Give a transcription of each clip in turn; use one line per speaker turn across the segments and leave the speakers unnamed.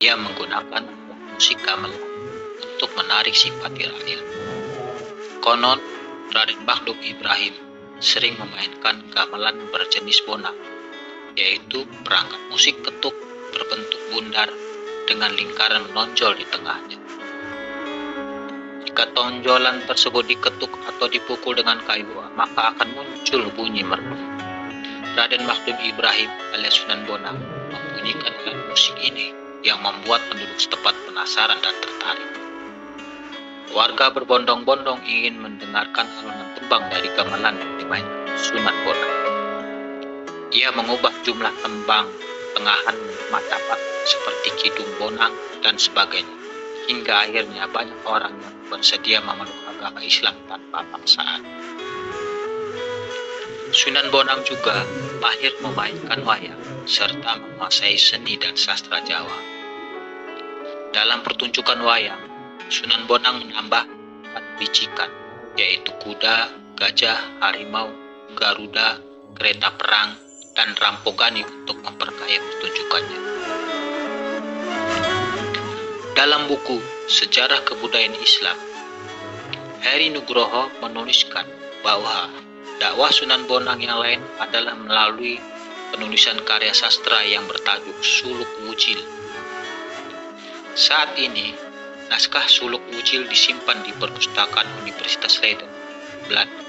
Ia menggunakan musik gamelan untuk menarik simpati rakyat. Konon, Raden Makhluk Ibrahim sering memainkan gamelan berjenis bonang, yaitu perangkat musik ketuk berbentuk bundar dengan lingkaran menonjol di tengahnya. Jika tonjolan tersebut diketuk atau dipukul dengan kayu, maka akan muncul bunyi merdu. Raden Makhluk Ibrahim alias Sunan Bonang membunyikan alat musik ini yang membuat penduduk setempat penasaran dan tertarik. Warga berbondong-bondong ingin mendengarkan alunan tembang dari gamelan yang dimainkan Sunan Bonang. Ia mengubah jumlah tembang tengahan Majapahit seperti Kidung Bonang dan sebagainya, hingga akhirnya banyak orang yang bersedia memeluk agama Islam tanpa paksaan. Sunan Bonang juga mahir memainkan wayang serta menguasai seni dan sastra Jawa. Dalam pertunjukan wayang, Sunan Bonang menambahkan bicikan, yaitu kuda, gajah, harimau, garuda, kereta perang, dan rampogani untuk memperkaya pertunjukannya. Dalam buku Sejarah Kebudayaan Islam, Heri Nugroho menuliskan bahwa dakwah Sunan Bonang yang lain adalah melalui penulisan karya sastra yang bertajuk Suluk Wujil. Saat ini, naskah Suluk Wujil disimpan di perpustakaan Universitas Leiden, Belanda.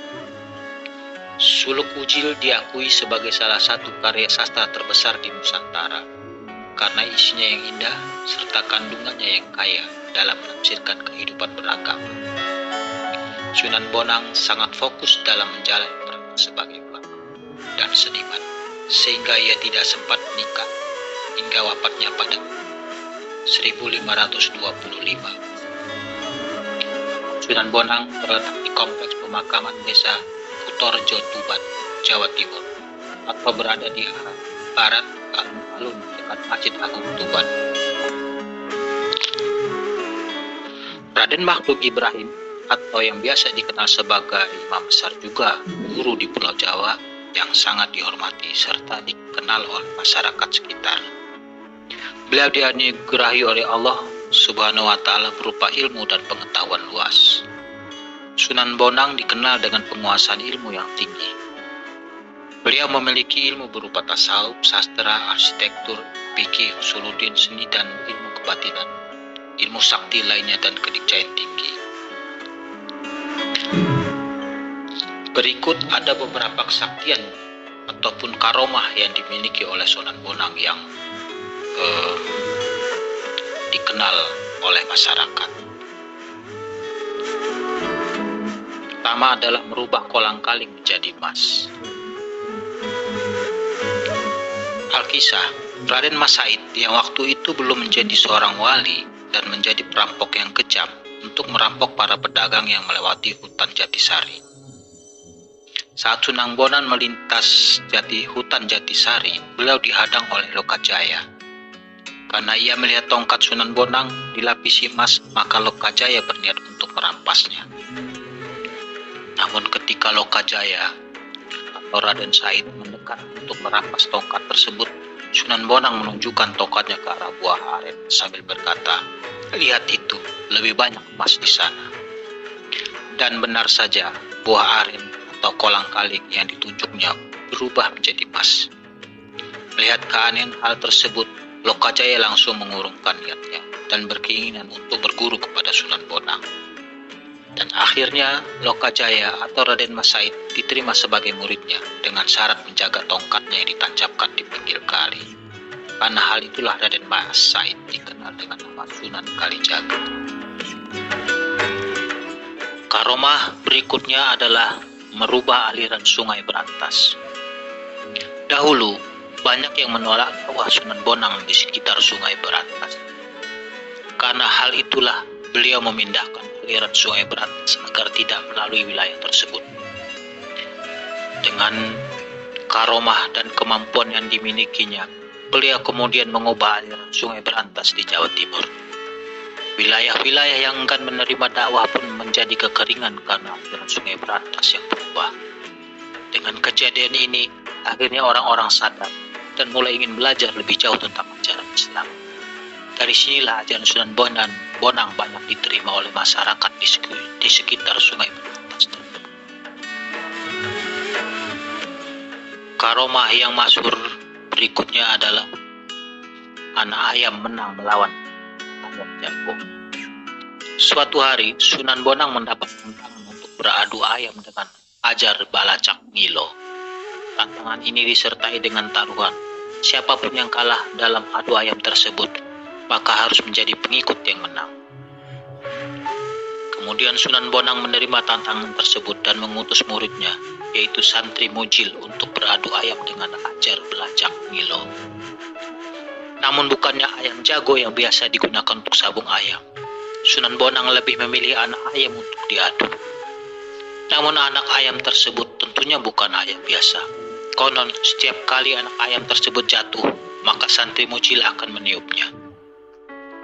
Suluk Wujil diakui sebagai salah satu karya sastra terbesar di Nusantara karena isinya yang indah serta kandungannya yang kaya dalam menafsirkan kehidupan beragama. Sunan Bonang sangat fokus dalam menjalani peran sebagai ulama dan seniman, sehingga ia tidak sempat menikah hingga wafatnya pada 1525. Sunan Bonang terletak di kompleks pemakaman desa Kutorjo, Tuban, Jawa Timur, atau berada di arah barat alun-alun dekat Masjid Agung Tuban. Raden Makhluk Ibrahim atau yang biasa dikenal sebagai Imam Besar juga guru di Pulau Jawa yang sangat dihormati serta dikenal oleh masyarakat sekitar. Beliau dianugerahi oleh Allah Subhanahu wa Ta'ala berupa ilmu dan pengetahuan luas. Sunan Bonang dikenal dengan penguasaan ilmu yang tinggi. Beliau memiliki ilmu berupa tasawuf, sastra, arsitektur, fikih, usuluddin, seni dan ilmu kebatinan, ilmu sakti lainnya dan kedikjayaan tinggi. Berikut ada beberapa kesaktian ataupun karomah yang dimiliki oleh Sunan Bonang yang dikenal oleh masyarakat. Pertama adalah merubah kolang-kaling menjadi emas. Alkisah, Raden Mas Said yang waktu itu belum menjadi seorang wali dan menjadi perampok yang kejam untuk merampok para pedagang yang melewati hutan Jatisari. Saat Sunan Bonang melintas hutan Jatisari, beliau dihadang oleh Lokajaya. Karena ia melihat tongkat Sunan Bonang dilapisi emas, maka Lokajaya berniat untuk merampasnya. Namun ketika Lokajaya atau Raden Said mendekat untuk merampas tongkat tersebut, Sunan Bonang menunjukkan tongkatnya ke arah buah aren sambil berkata, "Lihat itu, lebih banyak emas di sana." Dan benar saja, buah aren atau kolang-kaling yang ditunjuknya berubah menjadi emas. Melihat keanehan hal tersebut, Lokajaya langsung mengurungkan niatnya dan berkeinginan untuk berguru kepada Sunan Bonang. Dan akhirnya Lokajaya atau Raden Mas Said diterima sebagai muridnya dengan syarat menjaga tongkatnya yang ditancapkan di pinggir kali. Karena hal itulah Raden Mas Said dikenal dengan nama Sunan Kalijaga. Karomah berikutnya adalah merubah aliran sungai Berantas. Dahulu, banyak yang menolak dakwah Sunan Bonang di sekitar sungai Berantas. Karena hal itulah beliau memindahkan aliran sungai Berantas agar tidak melalui wilayah tersebut. Dengan karomah dan kemampuan yang dimilikinya, beliau kemudian mengubah aliran sungai Berantas di Jawa Timur. Wilayah-wilayah yang enggan menerima dakwah pun menjadi kekeringan karena aliran sungai Berantas yang berubah. Dengan kejadian ini, akhirnya orang-orang sadar dan mulai ingin belajar lebih jauh tentang ajaran Islam. Dari sinilah ajaran Sunan Bonang banyak diterima oleh masyarakat di sekitar Sungai Berantas. Karomah yang masyhur berikutnya adalah anak ayam menang melawan ayam jago. Suatu hari Sunan Bonang mendapat tantangan untuk beradu ayam dengan Ajar Balacak Ngilo. Tantangan ini disertai dengan taruhan. Siapapun yang kalah dalam adu ayam tersebut, maka harus menjadi pengikut yang menang. Kemudian Sunan Bonang menerima tantangan tersebut dan mengutus muridnya, yaitu Santri Mujil, untuk beradu ayam dengan Ajar Balacak Ngilo. Namun bukannya ayam jago yang biasa digunakan untuk sabung ayam. Sunan Bonang lebih memilih anak ayam untuk diadu. Namun anak ayam tersebut tentunya bukan ayam biasa. Konon setiap kali anak ayam tersebut jatuh, maka Santri Mujil akan meniupnya.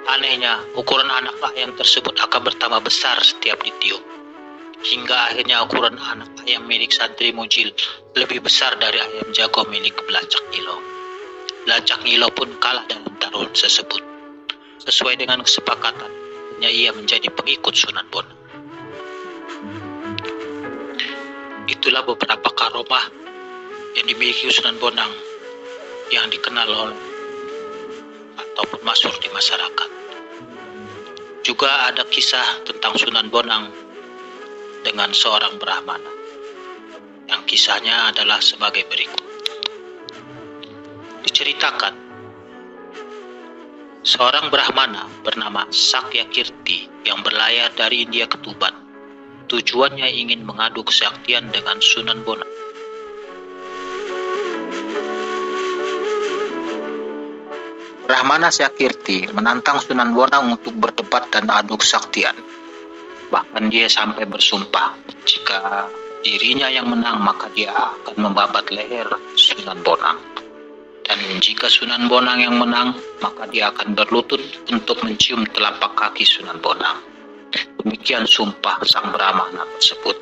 Anehnya, ukuran anak ayam tersebut akan bertambah besar setiap ditiup. Hingga akhirnya ukuran anak ayam milik Santri Mujil lebih besar dari ayam jago milik Balacak Ngilo. Balacak Ngilo pun kalah dalam taruhan tersebut. Sesuai dengan kesepakatan, ia menjadi pengikut Sunan Bonang. Itulah beberapa karomah yang dimiliki Sunan Bonang yang dikenal oleh ataupun masyhur di masyarakat. Juga ada kisah tentang Sunan Bonang dengan seorang Brahmana, yang kisahnya adalah sebagai berikut. Diceritakan, seorang Brahmana bernama Sakyakirti yang berlayar dari India ke Tuban. Tujuannya ingin mengadu kesaktian dengan Sunan Bonang. Brahmana Sakyakirti menantang Sunan Bonang untuk berdebat dan adu kesaktian. Bahkan dia sampai bersumpah, jika dirinya yang menang maka dia akan membabat leher Sunan Bonang. Dan jika Sunan Bonang yang menang, maka dia akan berlutut untuk mencium telapak kaki Sunan Bonang. Demikian sumpah sang Brahmana tersebut.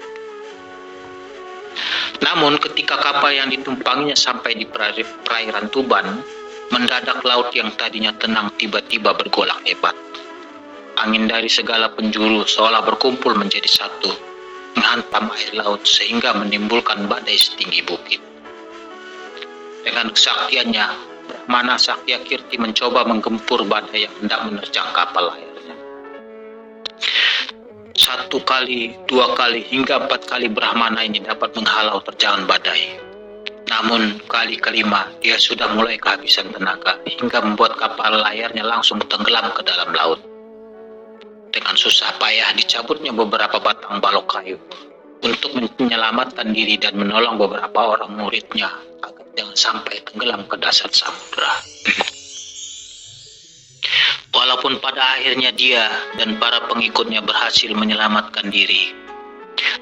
Namun ketika kapal yang ditumpanginya sampai di perairan Tuban, mendadak laut yang tadinya tenang tiba-tiba bergolak hebat. Angin dari segala penjuru seolah berkumpul menjadi satu, menghantam air laut sehingga menimbulkan badai setinggi bukit. Dengan kesaktiannya, Brahmana Sakyakirti mencoba menggempur badai yang hendak menerjang kapal layarnya. 1 kali, 2 kali, hingga 4 kali Brahmana ini dapat menghalau terjangan badai. Namun kali kelima dia sudah mulai kehabisan tenaga hingga membuat kapal layarnya langsung tenggelam ke dalam laut. Dengan susah payah dicabutnya beberapa batang balok kayu untuk menyelamatkan diri dan menolong beberapa orang muridnya agar jangan sampai tenggelam ke dasar samudera. Walaupun pada akhirnya dia dan para pengikutnya berhasil menyelamatkan diri,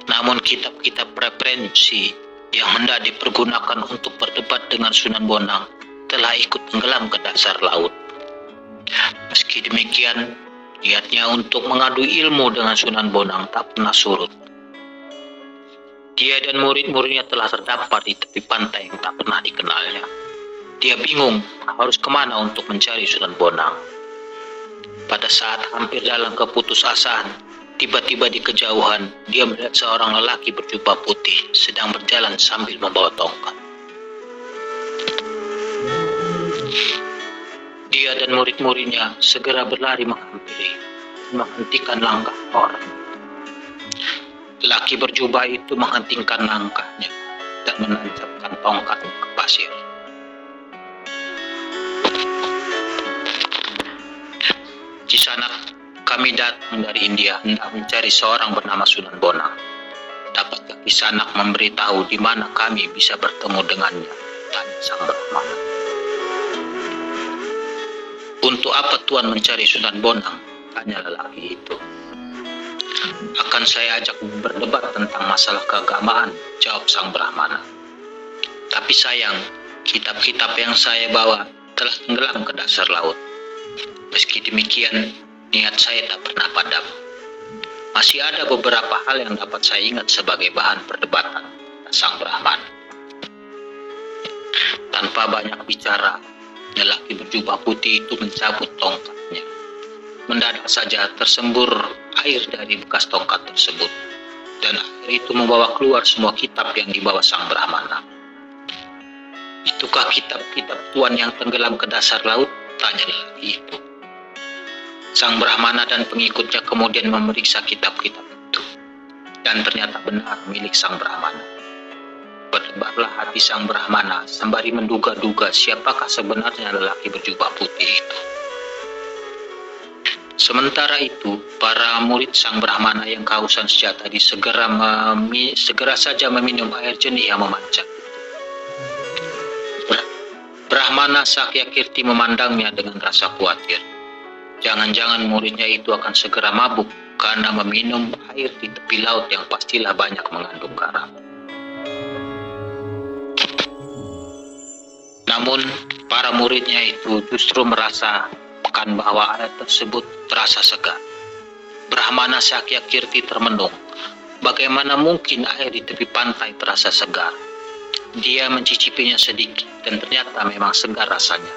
namun kitab-kitab referensi yang hendak dipergunakan untuk berdebat dengan Sunan Bonang telah ikut tenggelam ke dasar laut. Meski demikian, niatnya untuk mengadu ilmu dengan Sunan Bonang tak pernah surut. Dia dan murid-muridnya telah terdampar di tepi pantai yang tak pernah dikenalnya. Dia bingung harus kemana untuk mencari Sunan Bonang. Pada saat hampir dalam keputusasaan, tiba-tiba di kejauhan, dia melihat seorang lelaki berjubah putih sedang berjalan sambil membawa tongkat. Dia dan murid-muridnya segera berlari menghampiri, menghentikan langkah orang. Lelaki berjubah itu menghentikan langkahnya dan menancapkan tongkatnya ke pasir. Kisanak, kami datang dari India hendak mencari seorang bernama Sunan Bonang. Dapatkah Kisanak memberitahu di mana kami bisa bertemu dengannya? Tanya sang Brahmana. Untuk apa Tuan mencari Sunan Bonang? Tanya lelaki itu. Akan saya ajak berdebat tentang masalah keagamaan, jawab sang Brahmana. Tapi sayang, kitab-kitab yang saya bawa telah tenggelam ke dasar laut. Meski demikian, niat saya tak pernah padam. Masih ada beberapa hal yang dapat saya ingat sebagai bahan perdebatan, sang Brahmana. Tanpa banyak bicara, lelaki berjubah putih itu mencabut tongkatnya. Mendadak saja tersembur air dari bekas tongkat tersebut, dan air itu membawa keluar semua kitab yang dibawa sang Brahmana. "Itukah kitab-kitab Tuan yang tenggelam ke dasar laut?" tanya lelaki itu. Sang Brahmana dan pengikutnya kemudian memeriksa kitab-kitab itu, dan ternyata benar milik sang Brahmana. Berdebarlah hati sang Brahmana sembari menduga-duga siapakah sebenarnya lelaki berjubah putih itu. Sementara itu, para murid sang Brahmana yang kehausan sejak tadi segera saja meminum air jernih yang memancar. Brahmana Sakyakirti memandangnya dengan rasa khawatir. Jangan-jangan muridnya itu akan segera mabuk karena meminum air di tepi laut yang pastilah banyak mengandung garam. Namun, para muridnya itu justru merasakan bahwa air tersebut terasa segar. Brahmana Sakyakirti termenung. Bagaimana mungkin air di tepi pantai terasa segar? Dia mencicipinya sedikit dan ternyata memang segar rasanya.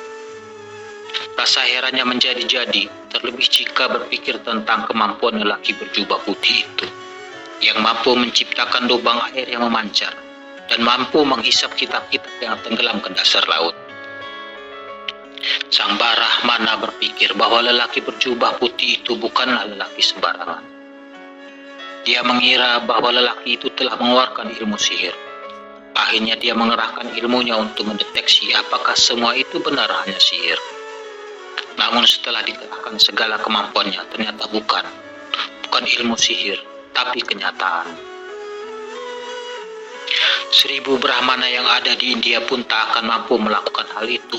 Rasa herannya menjadi-jadi, terlebih jika berpikir tentang kemampuan lelaki berjubah putih itu, yang mampu menciptakan lubang air yang memancar, dan mampu menghisap kitab-kitab yang tenggelam ke dasar laut. Sang Brahmana berpikir bahwa lelaki berjubah putih itu bukanlah lelaki sembarangan. Dia mengira bahwa lelaki itu telah mengeluarkan ilmu sihir. Akhirnya dia mengerahkan ilmunya untuk mendeteksi apakah semua itu benar hanya sihir. Namun setelah dikerahkan segala kemampuannya, ternyata bukan ilmu sihir, tapi kenyataan. 1000 Brahmana yang ada di India pun tak akan mampu melakukan hal itu,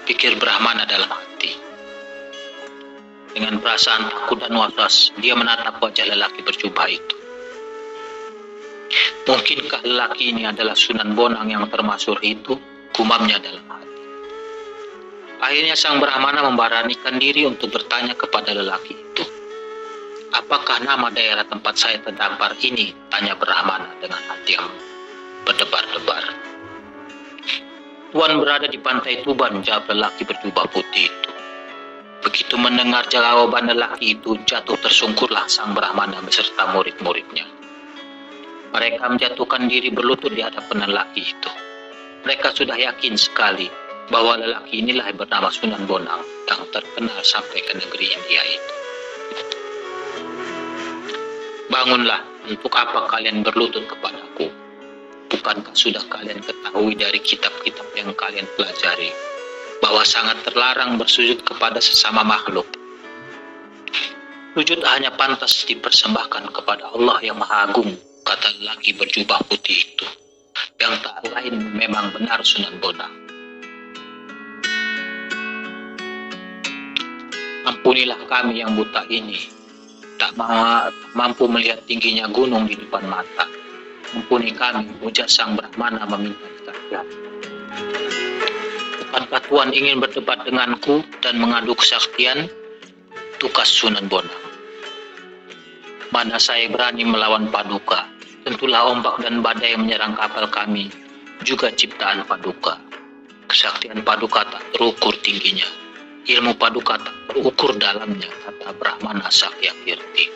pikir Brahmana dalam hati. Dengan perasaan takut dan was-was, dia menatap wajah lelaki berjubah itu. Mungkinkah lelaki ini adalah Sunan Bonang yang termasyhur itu? Gumamnya dalam hati. Akhirnya sang Brahmana memberanikan diri untuk bertanya kepada lelaki itu. "Apakah nama daerah tempat saya terdampar ini?" tanya Brahmana dengan hati yang berdebar-debar. "Tuan berada di pantai Tuban," jawab lelaki berjubah putih itu. Begitu mendengar jawaban lelaki itu, jatuh tersungkurlah sang Brahmana beserta murid-muridnya. Mereka menjatuhkan diri berlutut di hadapan lelaki itu. Mereka sudah yakin sekali bahwa lelaki inilah yang bernama Sunan Bonang yang terkenal sampai ke negeri India itu. "Bangunlah, untuk apa kalian berlutut kepadaku? Bukankah sudah kalian ketahui dari kitab-kitab yang kalian pelajari bahwa sangat terlarang bersujud kepada sesama makhluk? Sujud hanya pantas dipersembahkan kepada Allah yang Maha Agung," kata lelaki berjubah putih itu, yang tak lain memang benar Sunan Bonang. "Ampunilah kami yang buta ini, tak mampu melihat tingginya gunung di depan mata. Ampuni kami," ujar sang Brahmana meminta kesaksian. "Bukankah Tuan ingin berdebat denganku dan mengadu kesaktian?" tukas Sunan Bonang. "Mana saya berani melawan Paduka? Tentulah ombak dan badai yang menyerang kapal kami juga ciptaan Paduka. Kesaktian Paduka tak terukur tingginya. Ilmu Paduka tak terukur dalamnya," kata Brahmana Sakyakirti.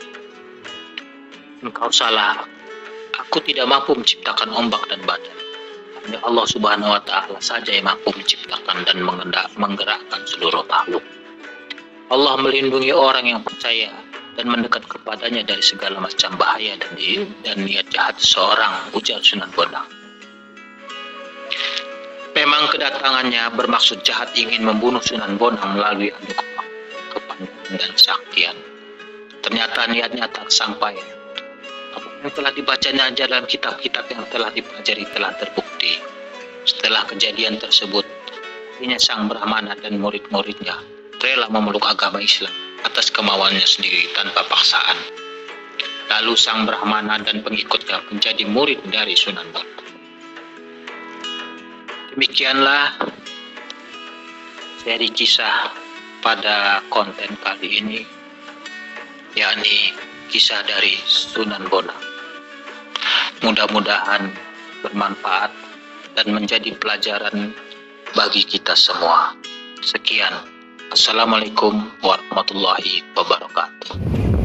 "Engkau salah. Aku tidak mampu menciptakan ombak dan badai. Hanya Allah Subhanahu wa Ta'ala saja yang mampu menciptakan dan menggerakkan seluruh makhluk. Allah melindungi orang yang percaya dan mendekat kepadanya dari segala macam bahaya dan niat jahat seorang," ujar Sunan Bonang. Memang kedatangannya bermaksud jahat ingin membunuh Sunan Bonang melalui adu kepanjangan dan saktian. Ternyata niatnya tak sampai. Apa yang telah dibacanya dalam kitab-kitab yang telah dipelajari telah terbukti. Setelah kejadian tersebut, akhirnya sang Brahmana dan murid-muridnya rela memeluk agama Islam atas kemauannya sendiri tanpa paksaan. Lalu sang Brahmana dan pengikutnya menjadi murid dari Sunan Bonang. Demikianlah seri kisah pada konten kali ini, yakni kisah dari Sunan Bonang. Mudah-mudahan bermanfaat dan menjadi pelajaran bagi kita semua. Sekian. Assalamualaikum warahmatullahi wabarakatuh.